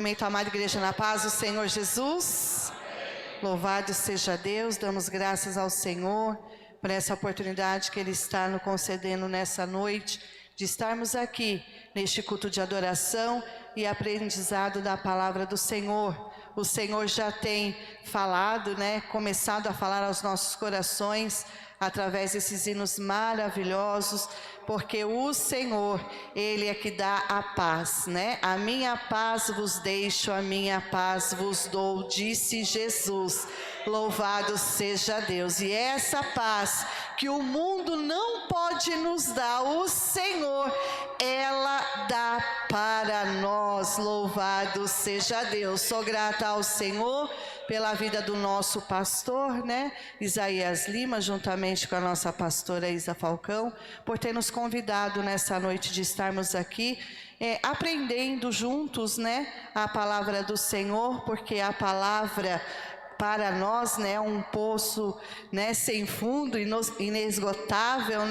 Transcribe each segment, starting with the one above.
Amém, amada igreja, na paz do Senhor Jesus. Amém. Louvado seja Deus, damos graças ao Senhor por essa oportunidade que Ele está nos concedendo nessa noite, de estarmos aqui neste culto de adoração e aprendizado da palavra do Senhor. O Senhor já tem falado, começado a falar aos nossos corações, através desses hinos maravilhosos, porque o Senhor, Ele é que dá a paz, A minha paz vos deixo, a minha paz vos dou, disse Jesus. Louvado seja Deus. E essa paz que o mundo não pode nos dar, o Senhor, ela dá para nós. Louvado seja Deus. Sou grata ao Senhor pela vida do nosso pastor, Isaías Lima, juntamente com a nossa pastora Isa Falcão, por ter nos convidado nessa noite de estarmos aqui, aprendendo juntos, a palavra do Senhor, porque a palavra para nós, um poço, sem fundo, inesgotável,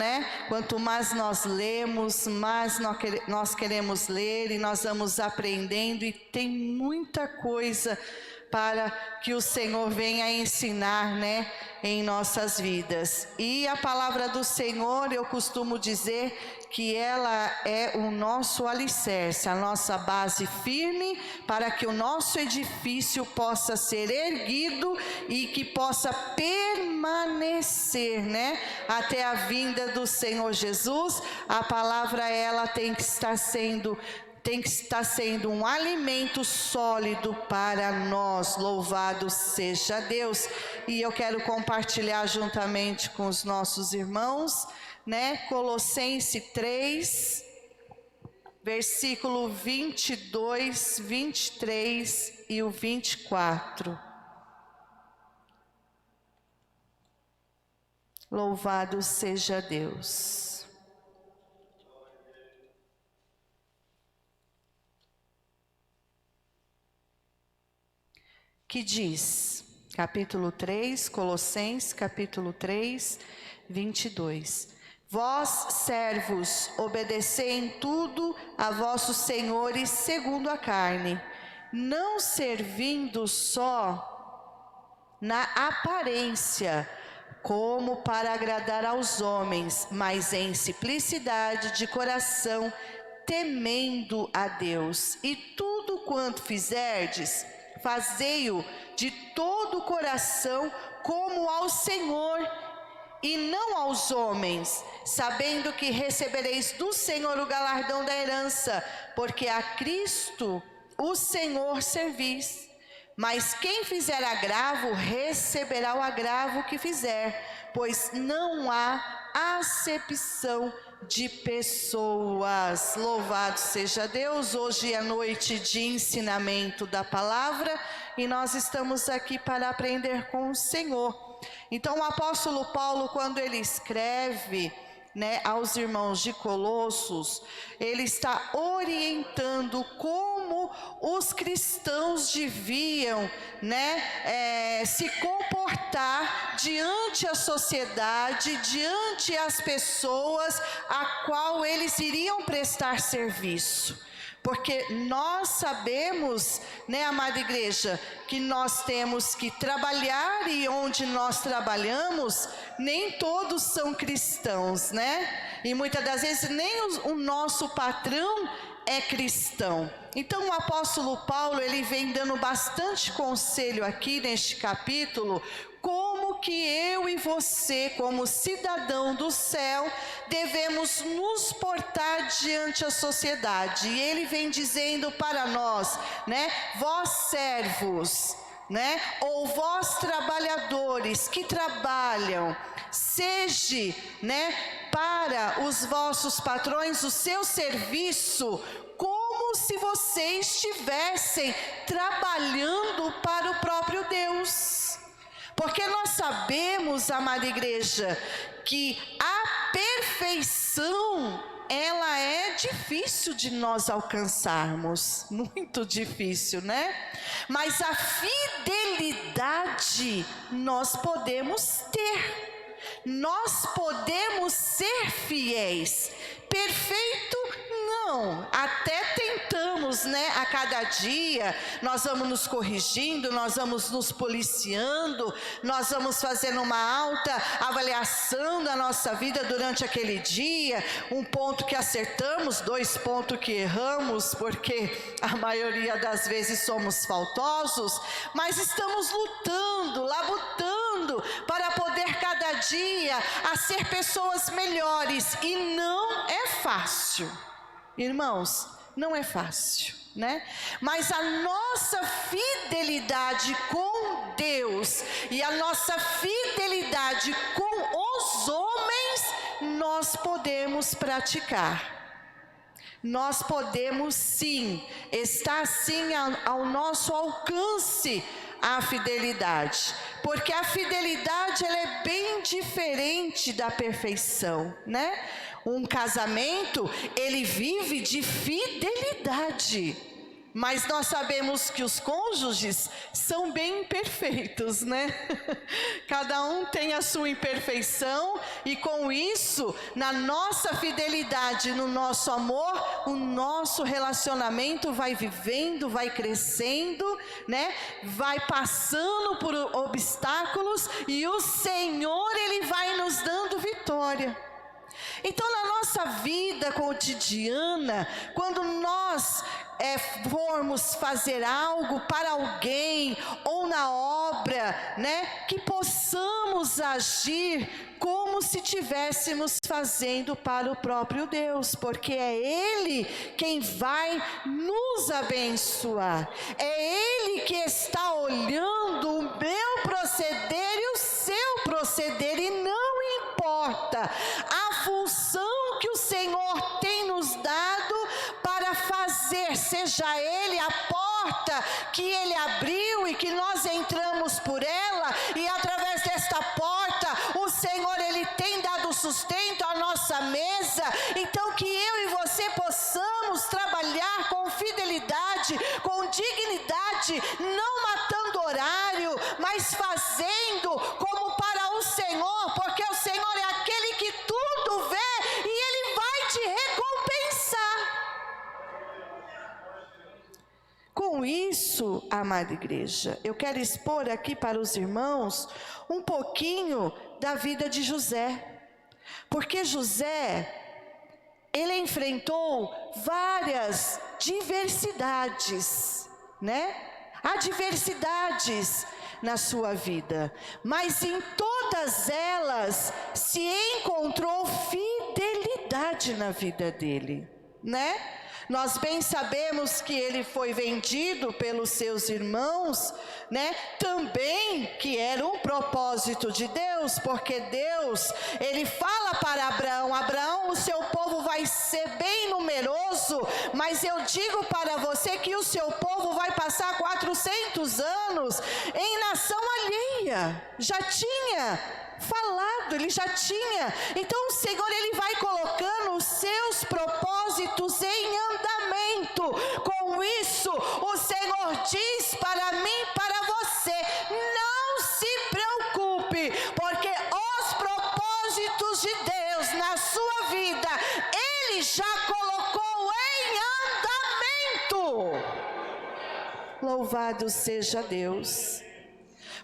Quanto mais nós lemos, mais nós queremos ler e nós vamos aprendendo, e tem muita coisa para que o Senhor venha ensinar, em nossas vidas. E a palavra do Senhor, eu costumo dizer que ela é o nosso alicerce, a nossa base firme, para que o nosso edifício possa ser erguido e que possa permanecer, até a vinda do Senhor Jesus. A palavra, ela tem que estar sendo um alimento sólido para nós. Louvado seja Deus. E eu quero compartilhar juntamente com os nossos irmãos, Colossenses 3, versículo 22, 23 e o 24. Louvado seja Deus. Que diz, capítulo 3, Colossenses, capítulo 3, 22. Vós, servos, obedecei em tudo a vossos senhores segundo a carne, não servindo só na aparência, como para agradar aos homens, mas em simplicidade de coração, temendo a Deus. E tudo quanto fizerdes, fazei-o de todo o coração, como ao Senhor e não aos homens, sabendo que recebereis do Senhor o galardão da herança, porque a Cristo o Senhor servis. Mas quem fizer agravo, receberá o agravo que fizer, pois não há acepção de pessoas. Louvado seja Deus. Hoje é noite de ensinamento da palavra e nós estamos aqui para aprender com o Senhor. Então o apóstolo Paulo, quando ele escreve aos irmãos de Colossos, ele está orientando como os cristãos deviam se comportar diante a sociedade, diante as pessoas a qual eles iriam prestar serviço. Porque nós sabemos, amada igreja, que nós temos que trabalhar, e onde nós trabalhamos, nem todos são cristãos, E muitas das vezes nem o nosso patrão é cristão. Então o apóstolo Paulo, ele vem dando bastante conselho aqui neste capítulo, como que eu e você, como cidadão do céu, devemos nos portar diante a sociedade. E ele vem dizendo para nós, vós servos, ou vós trabalhadores que trabalham, seja, para os vossos patrões o seu serviço, como se vocês estivessem trabalhando para o próprio Deus. Porque nós sabemos, amada igreja, que a perfeição, ela é difícil de nós alcançarmos, muito difícil, Mas a fidelidade nós podemos ter, nós podemos ser fiéis. Perfeito? Não, até tentamos melhoramos, né, a cada dia, nós vamos nos corrigindo, nós vamos nos policiando, nós vamos fazendo uma alta avaliação da nossa vida durante aquele dia, um ponto que acertamos, 2 pontos que erramos, porque a maioria das vezes somos faltosos, mas estamos lutando, labutando para poder cada dia a ser pessoas melhores, e não é fácil, irmãos, não é fácil, né? Mas a nossa fidelidade com Deus e a nossa fidelidade com os homens, nós podemos praticar. Nós podemos sim, está sim ao nosso alcance a fidelidade, porque a fidelidade ela é bem diferente da perfeição, né? Um casamento, ele vive de fidelidade, mas nós sabemos que os cônjuges são bem imperfeitos, né? Cada um tem a sua imperfeição, e com isso, na nossa fidelidade, no nosso amor, o nosso relacionamento vai vivendo, vai crescendo, né? Vai passando por obstáculos, e o Senhor, Ele vai nos dando vitória. Então, na nossa vida cotidiana, quando nós formos fazer algo para alguém, ou na obra, né, que possamos agir como se estivéssemos fazendo para o próprio Deus, porque é Ele quem vai nos abençoar, é Ele que está olhando o meu proceder e o seu proceder, e não importa a função que o Senhor tem nos dado para fazer, seja Ele a porta que Ele abriu e que nós entramos por ela, e através desta porta o Senhor, Ele tem dado sustento à nossa mesa. Então que eu e você possamos trabalhar com fidelidade, com dignidade, não matando horário, mas fazendo como para o Senhor, porque o Senhor é aquele que tudo vê e Ele vai te recompensar. Com isso, amada igreja, eu quero expor aqui para os irmãos um pouquinho da vida de José, porque José, ele enfrentou várias diversidades, né? Adversidades na sua vida, mas em todas elas se encontrou fidelidade na vida dele, né? Nós bem sabemos que ele foi vendido pelos seus irmãos, né? Também que era um propósito de Deus, porque Deus, Ele fala para Abraão: Abraão, o seu povo vai ser bem numeroso, mas eu digo para você que o seu povo vai passar 400 anos em nação alheia. Já tinha falado, ele já tinha. Então o Senhor, Ele vai colocando os seus propósitos em andamento. Com isso, o Senhor diz para mim, para você: não se preocupe, porque os propósitos de Deus na sua vida, Ele já colocou em andamento. Louvado seja Deus.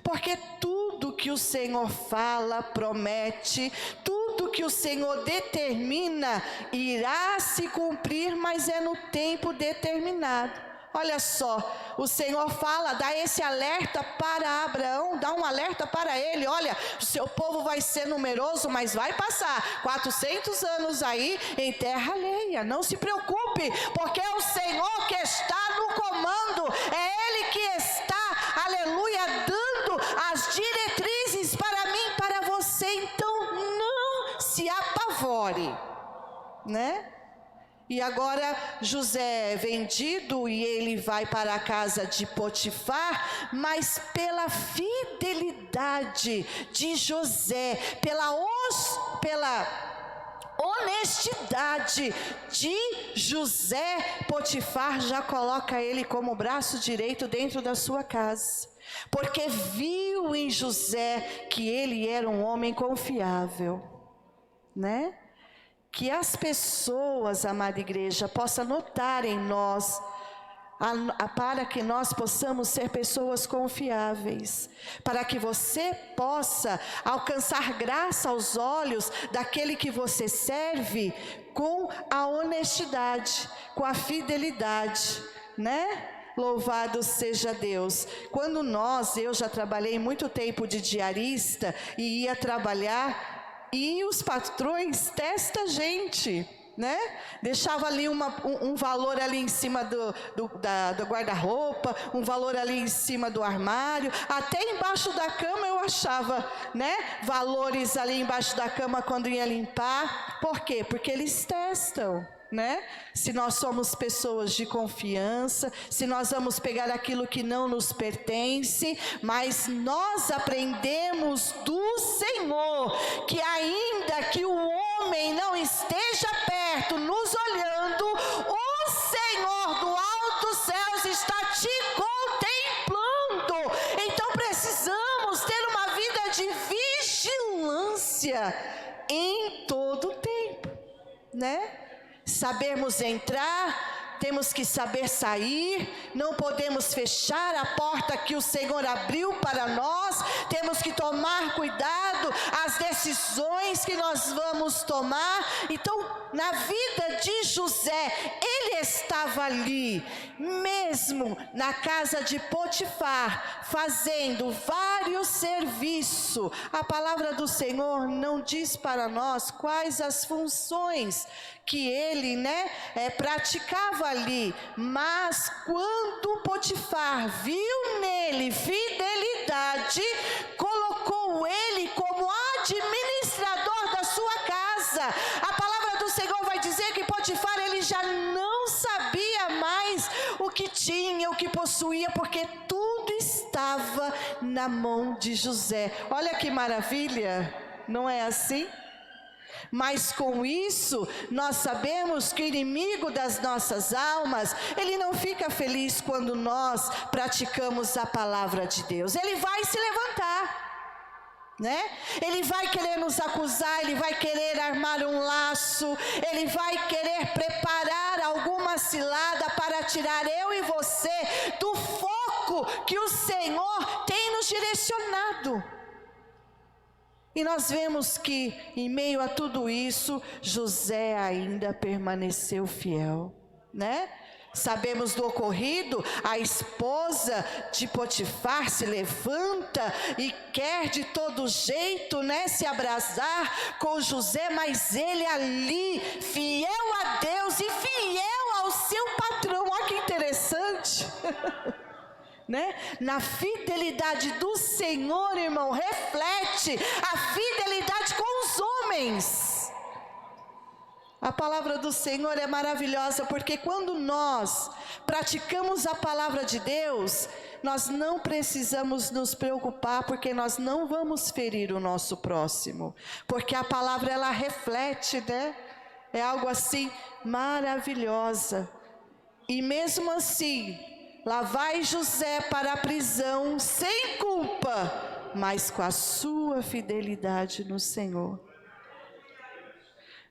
Porque tudo que o Senhor fala, promete, tudo que o Senhor determina, irá se cumprir, mas é no tempo determinado. Olha só, o Senhor fala, dá esse alerta para Abraão, dá um alerta para ele: olha, o seu povo vai ser numeroso, mas vai passar 400 anos aí em terra alheia. Não se preocupe, porque é o Senhor que está no comando, é Ele que está, aleluia, dando as diretrizes para mim, para você. Então não se apavore, né? E agora José é vendido e ele vai para a casa de Potifar, mas pela fidelidade de José, pela honestidade de José, Potifar já coloca ele como braço direito dentro da sua casa, porque viu em José que ele era um homem confiável, né? Que as pessoas, amada igreja, possam notar em nós para que nós possamos ser pessoas confiáveis, para que você possa alcançar graça aos olhos daquele que você serve com a honestidade, com a fidelidade, né? Louvado seja Deus. Quando eu já trabalhei muito tempo de diarista e ia trabalhar, e os patrões testam a gente, né? Deixava ali um valor ali em cima do guarda-roupa, um valor ali em cima do armário, até embaixo da cama eu achava, né? Valores ali embaixo da cama quando ia limpar. Por quê? Porque eles testam, né? Se nós somos pessoas de confiança, se nós vamos pegar aquilo que não nos pertence, mas nós aprendemos do Senhor, que ainda que o homem não esteja perto, nos olhando, o Senhor do alto céus está te contemplando. Então precisamos ter uma vida de vigilância em todo o tempo, né? Sabermos entrar, temos que saber sair, não podemos fechar a porta que o Senhor abriu para nós, temos que tomar cuidado as decisões que nós vamos tomar. Então, na vida de José, ele estava ali, mesmo na casa de Potifar, fazendo vários serviços. A palavra do Senhor não diz para nós quais as funções que ele, praticava ali, mas quando Potifar viu nele fidelidade, colocou ele como administrador da sua casa. A palavra do Senhor vai dizer que Potifar, ele já não sabia mais o que tinha, o que possuía, porque tudo estava na mão de José. Olha que maravilha, não é assim? Mas com isso, nós sabemos que o inimigo das nossas almas, ele não fica feliz quando nós praticamos a palavra de Deus. Ele vai se levantar, né? Ele vai querer nos acusar, ele vai querer armar um laço, ele vai querer preparar alguma cilada para tirar eu e você do foco que o Senhor tem nos direcionado. E nós vemos que, em meio a tudo isso, José ainda permaneceu fiel, né? Sabemos do ocorrido, a esposa de Potifar se levanta e quer de todo jeito, né, se abrasar com José, mas ele ali, fiel a Deus e fiel ao seu patrão. Olha que interessante. Né? Na fidelidade do Senhor, irmão, reflete a fidelidade com os homens. A palavra do Senhor é maravilhosa, porque quando nós praticamos a palavra de Deus, nós não precisamos nos preocupar, porque nós não vamos ferir o nosso próximo, porque a palavra, ela reflete, né? É algo assim maravilhosa. E mesmo assim, lá vai José para a prisão sem culpa, mas com a sua fidelidade no Senhor.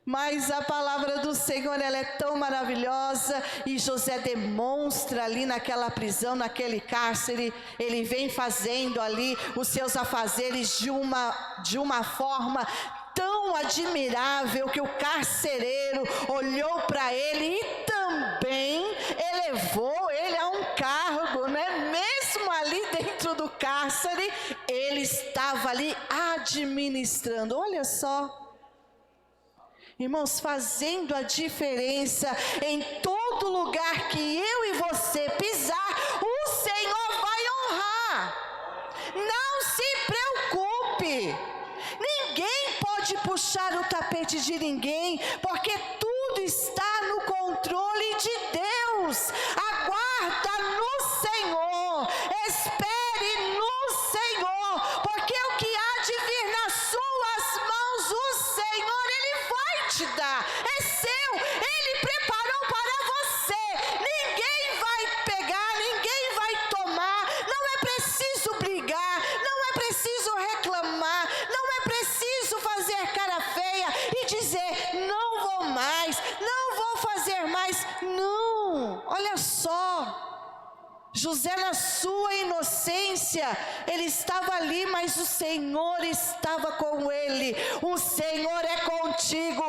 Mas a palavra do Senhor, ela é tão maravilhosa, e José demonstra ali naquela prisão, naquele cárcere, ele vem fazendo ali os seus afazeres de uma forma tão admirável, que o carcereiro olhou para ele e também elevou ele a um cargo, né? Mesmo ali dentro do cárcere, ele estava ali administrando. Olha só, irmãos, fazendo a diferença em todo lugar que eu e você pisar, o Senhor vai honrar. Não se preocupe, ninguém pode puxar o tapete de ninguém, porque tudo está no controle de Deus. Aguarda no Senhor, espere no Senhor, porque o que há de vir nas suas mãos, o Senhor, Ele vai te dar. É seu, Ele preparou para você. Ninguém vai pegar, ninguém vai tomar. Não é preciso brigar, não é preciso reclamar, não é preciso fazer cara feia e dizer: José, na sua inocência, ele estava ali, mas o Senhor estava com ele. O Senhor é contigo,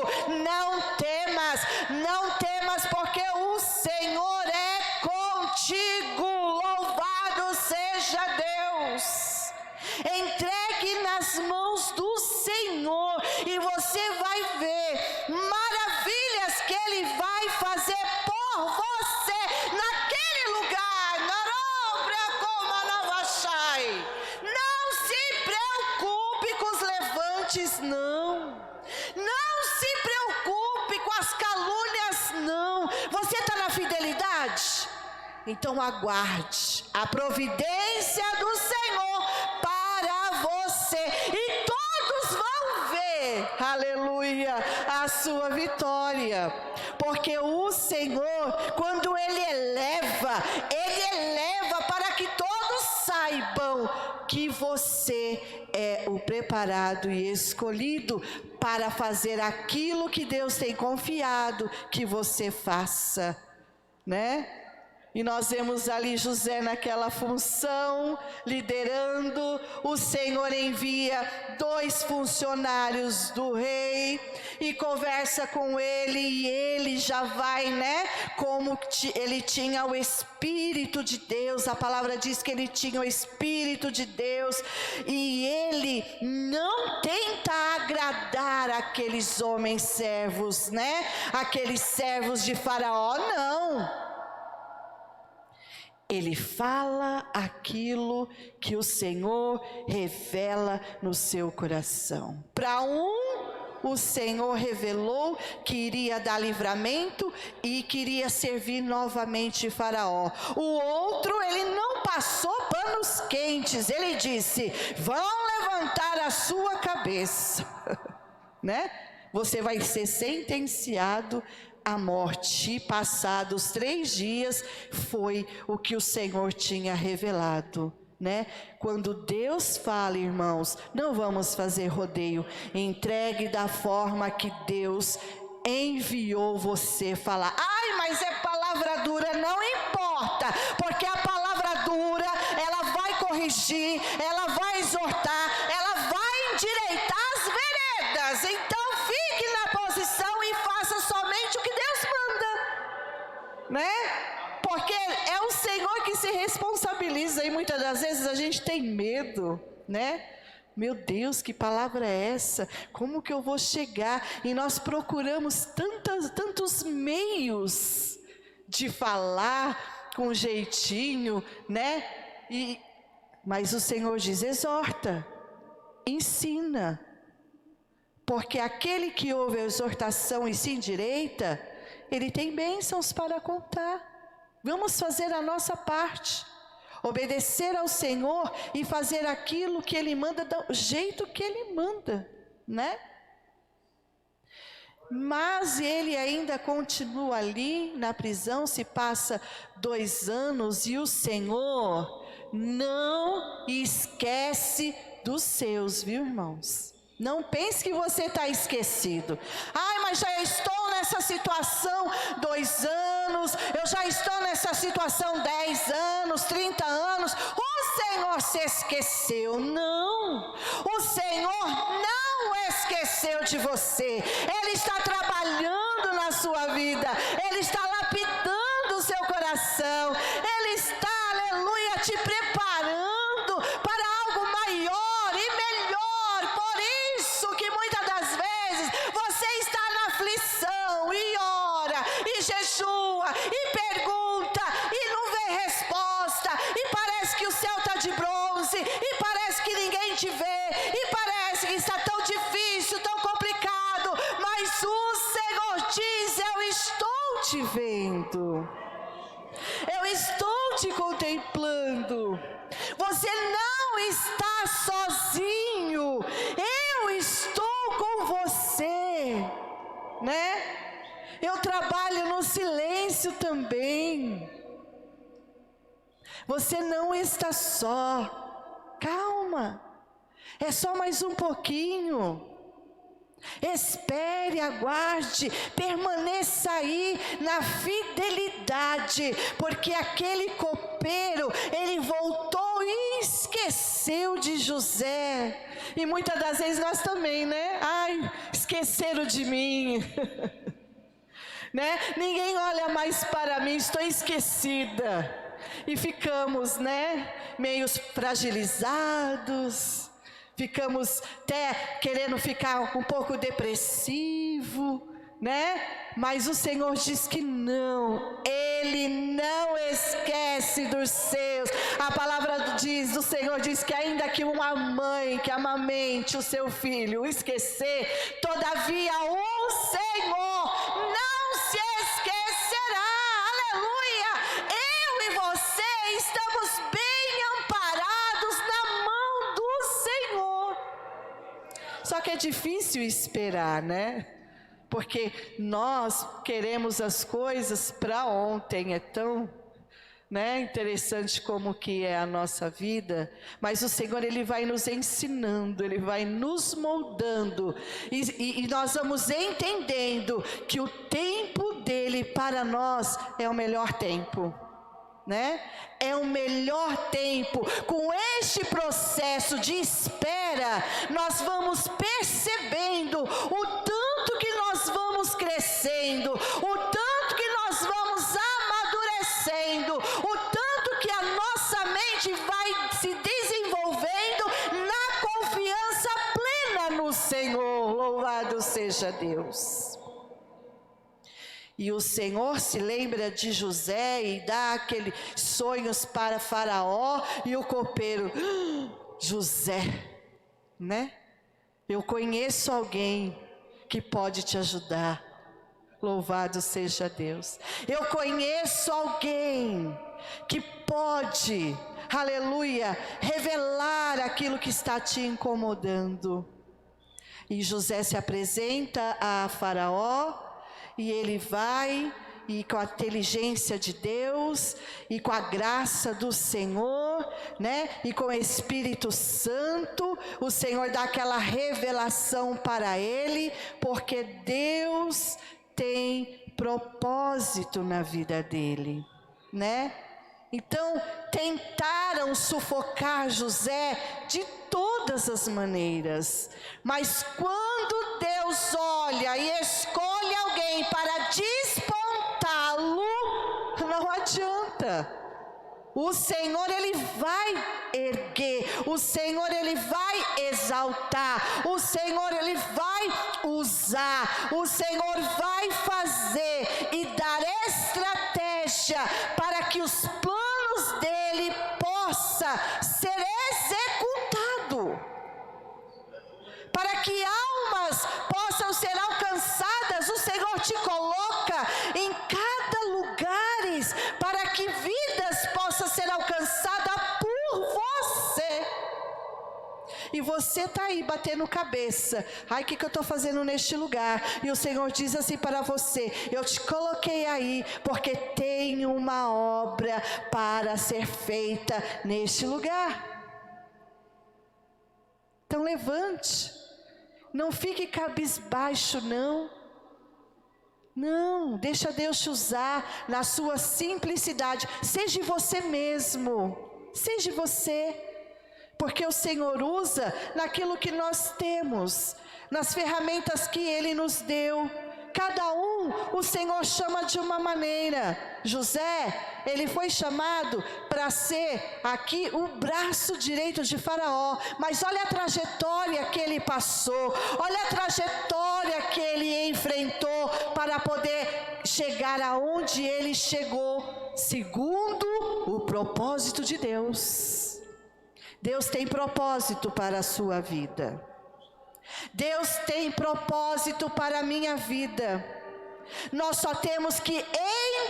não temas, não temas, porque o Senhor é contigo. Louvado seja Deus. Entregue nas mãos do Senhor e você vai ver maravilhas que Ele vai fazer por você naquele lugar. Não se preocupe com os levantes, não. Não se preocupe com as calúnias, não. Você está na fidelidade? Então aguarde a providência do Senhor para você, e todos vão ver, aleluia, a sua vitória. Porque o Senhor, quando Ele eleva para que todos saibam que você é o preparado e escolhido para fazer aquilo que Deus tem confiado que você faça, né? E nós vemos ali José naquela função, liderando. O Senhor envia 2 funcionários do rei e conversa com ele, e ele já vai, né? Como ele tinha o Espírito de Deus, a palavra diz que ele tinha o Espírito de Deus, e ele não tenta agradar aqueles homens servos, né? Aqueles servos de Faraó, não. Ele fala aquilo que o Senhor revela no seu coração. Para o Senhor revelou que iria dar livramento e queria servir novamente Faraó. O outro, ele não passou panos quentes. Ele disse: vão levantar a sua cabeça, né? Você vai ser sentenciado a morte. Passados 3 dias, foi o que o Senhor tinha revelado, né? Quando Deus fala, irmãos, não vamos fazer rodeio. Entregue da forma que Deus enviou você falar. Ai, mas é palavra dura. Não importa, porque a palavra dura, ela vai corrigir, ela vai exortar, ela vai endireitar as veredas. Então fique na posição e faça somente o que Deus manda, né? Porque é o Senhor que se responsabiliza, e muitas das vezes a gente tem medo, né? Meu Deus, que palavra é essa? Como que eu vou chegar? E nós procuramos tantos meios de falar com jeitinho, né? Mas o Senhor diz: exorta, ensina. Porque aquele que ouve a exortação e se endireita, ele tem bênçãos para contar. Vamos fazer a nossa parte, obedecer ao Senhor e fazer aquilo que Ele manda do jeito que Ele manda, né? Mas ele ainda continua ali na prisão. Se passa 2 anos e o Senhor não esquece dos seus, viu, irmãos? Não pense que você está esquecido. Ai, mas já estou nessa situação 2 anos, eu já estou nessa situação 10 anos, 30 anos. O Senhor se esqueceu. Não, o Senhor não esqueceu de você. Ele está trabalhando na sua vida, Ele está lapidando o seu coração, Ele está, aleluia, te preparando para algo maior e melhor. Por isso que muitas das vezes você está na aflição e ora e jejua e pergunta e não vê resposta, e parece que o céu está de bronze, e parece que ninguém te vê, e parece que está tão difícil, tão complicado, mas o Senhor diz: eu estou te vendo, eu estou te contemplando, você não está sozinho, eu estou com você, né? Eu trabalho no silêncio também. Você não está só. Calma, é só mais um pouquinho. Espere, aguarde, permaneça aí na fidelidade, porque aquele copeiro copeiro, ele voltou e esqueceu de José. E muitas das vezes nós também, né? Ai, esqueceram de mim. Né? Ninguém olha mais para mim, estou esquecida. E ficamos, né, meio fragilizados, ficamos até querendo ficar um pouco depressivo, né? Mas o Senhor diz que não, Ele não esquece dos seus. A palavra do Senhor diz que ainda que uma mãe que amamente o seu filho esquecer, todavia o Senhor não se esquecerá. Aleluia! Eu e você estamos bem amparados na mão do Senhor. Só que é difícil esperar, né? Porque nós queremos as coisas para ontem, é tão, né, interessante como que é a nossa vida, mas o Senhor, Ele vai nos ensinando, Ele vai nos moldando, e nós vamos entendendo que o tempo dEle para nós é o melhor tempo. Né? É o melhor tempo. Com este processo de espera, nós vamos percebendo o tanto que nós vamos crescendo, o tanto que nós vamos amadurecendo, o tanto que a nossa mente vai se desenvolvendo na confiança plena no Senhor. Louvado seja Deus. E o Senhor se lembra de José e dá aqueles sonhos para Faraó e o copeiro. José, né? Eu conheço alguém que pode te ajudar. Louvado seja Deus. Eu conheço alguém que pode, aleluia, revelar aquilo que está te incomodando. E José se apresenta a Faraó. E ele vai, e com a inteligência de Deus, e com a graça do Senhor, né? E com o Espírito Santo, o Senhor dá aquela revelação para ele, porque Deus tem propósito na vida dele, né? Então, tentaram sufocar José de todas as maneiras, mas quando Deus olha e escolhe alguém para despontá-lo, não adianta. O Senhor, Ele vai erguer, o Senhor, Ele vai exaltar, o Senhor, Ele vai usar, o Senhor vai fazer e dar estratégia para que os planos dEle possa ser executado, para que almas possam ser alcançadas. O Senhor te coloca em cada lugar para que vidas possam ser alcançadas por você. E você está aí batendo cabeça. Ai, o que eu estou fazendo neste lugar? E o Senhor diz assim para você: eu te coloquei aí porque tem uma obra para ser feita neste lugar. Então levante. Não fique cabisbaixo, não. Não, deixa Deus te usar na sua simplicidade. Seja você mesmo. Seja você. Porque o Senhor usa naquilo que nós temos, nas ferramentas que Ele nos deu. Cada um, o Senhor chama de uma maneira. José, ele foi chamado para ser aqui o braço direito de Faraó. Mas olha a trajetória que ele passou, olha a trajetória que ele enfrentou para poder chegar aonde ele chegou, segundo o propósito de Deus. Deus tem propósito para a sua vida. Deus tem propósito para a minha vida. Nós só temos que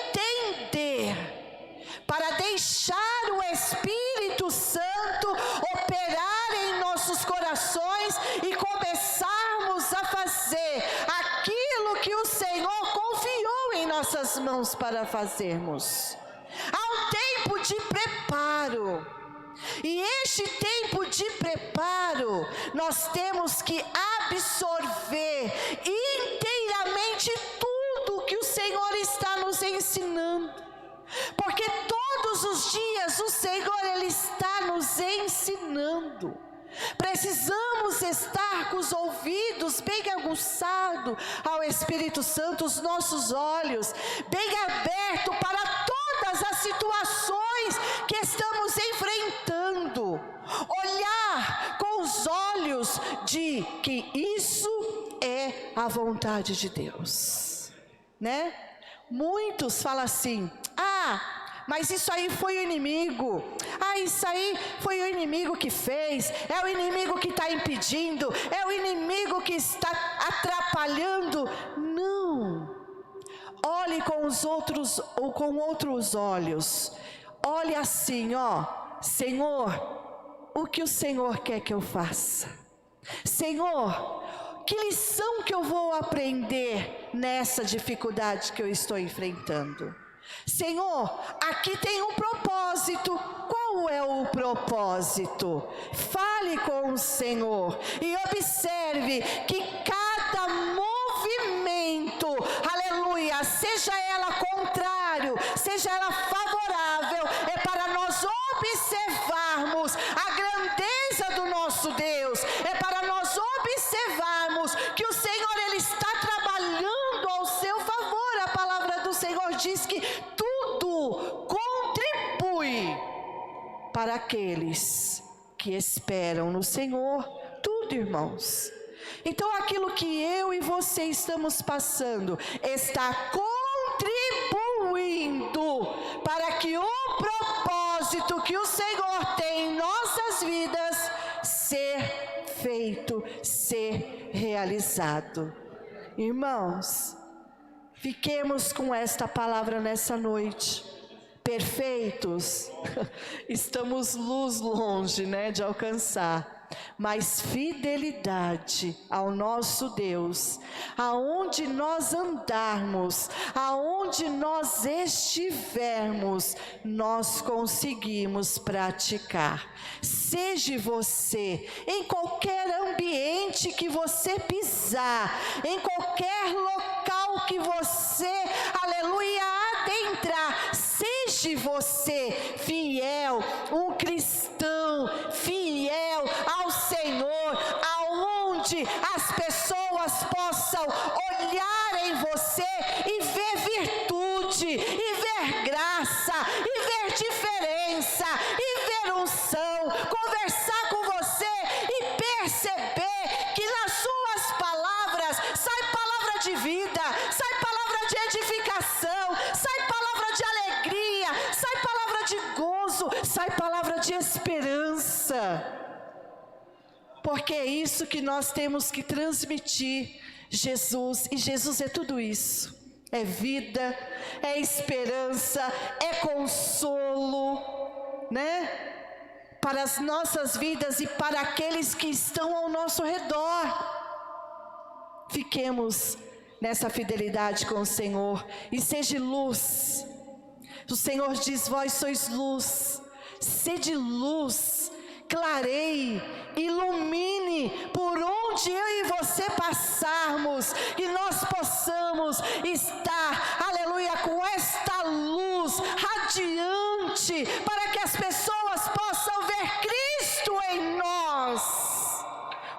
entender, para deixar o Espírito Santo operar em nossos corações e começarmos a fazer aquilo que o Senhor confiou em nossas mãos para fazermos. Há um tempo de preparo. E este tempo de preparo, nós temos que absorver inteiramente tudo que o Senhor está nos ensinando. Porque todos Todos os dias o Senhor, Ele está nos ensinando. Precisamos estar com os ouvidos bem aguçados ao Espírito Santo, os nossos olhos bem abertos para todas as situações que estamos enfrentando. Olhar com os olhos de que isso é a vontade de Deus, né? Muitos falam assim: mas isso aí foi o inimigo. Isso aí foi o inimigo que fez. É o inimigo que está impedindo. É o inimigo que está atrapalhando. Não. Olhe com os outros, ou com outros olhos. Olhe assim, Senhor, o que o Senhor quer que eu faça? Senhor, que lição que eu vou aprender nessa dificuldade que eu estou enfrentando? Senhor, aqui tem um propósito. Qual é o propósito? Fale com o Senhor e observe que cada movimento, aleluia, seja ela contrário, seja ela favorável, é para nós observarmos a grandeza do nosso Deus, é para nós observarmos que o Senhor, Ele está trabalhando ao seu favor. A palavra do Senhor diz que tudo contribui para aqueles que esperam no Senhor. Tudo, irmãos. Então aquilo que eu e você estamos passando está contribuindo para que o propósito que o Senhor tem em nossas vidas ser feito, ser realizado. Irmãos, fiquemos com esta palavra nessa noite. Perfeitos, estamos longe, de alcançar, mas fidelidade ao nosso Deus, aonde nós andarmos, aonde nós estivermos, nós conseguimos praticar. Seja você, em qualquer ambiente que você pisar, em qualquer local que você, aleluia, adentrar, seja você fiel, um cristão fiel ao Senhor, aonde as pessoas possam olhar em você e ver virtude, e ver graça, e ver diferença, e ver unção, conversar com você e perceber que nas suas palavras sai palavra de vida, sai palavra de edificação, sai palavra de alegria, sai palavra de gozo, sai palavra de esperança. Porque é isso que nós temos que transmitir, Jesus. E Jesus é tudo isso. É vida, é esperança, é consolo, para as nossas vidas e para aqueles que estão ao nosso redor. Fiquemos nessa fidelidade com o Senhor e seja luz. O Senhor diz: vós sois luz, sede luz, clareie, ilumine por onde eu e você passarmos, e nós possamos estar, aleluia, com esta luz radiante, para que as pessoas possam ver Cristo em nós.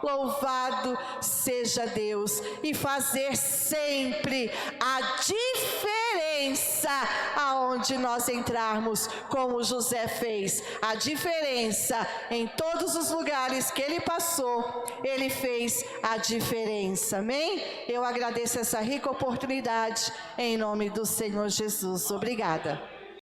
Louvado seja Deus, e fazer sempre a diferença aonde nós entrarmos, como José fez a diferença em todos os lugares que ele passou, ele fez a diferença, amém? Eu agradeço essa rica oportunidade em nome do Senhor Jesus. Obrigada.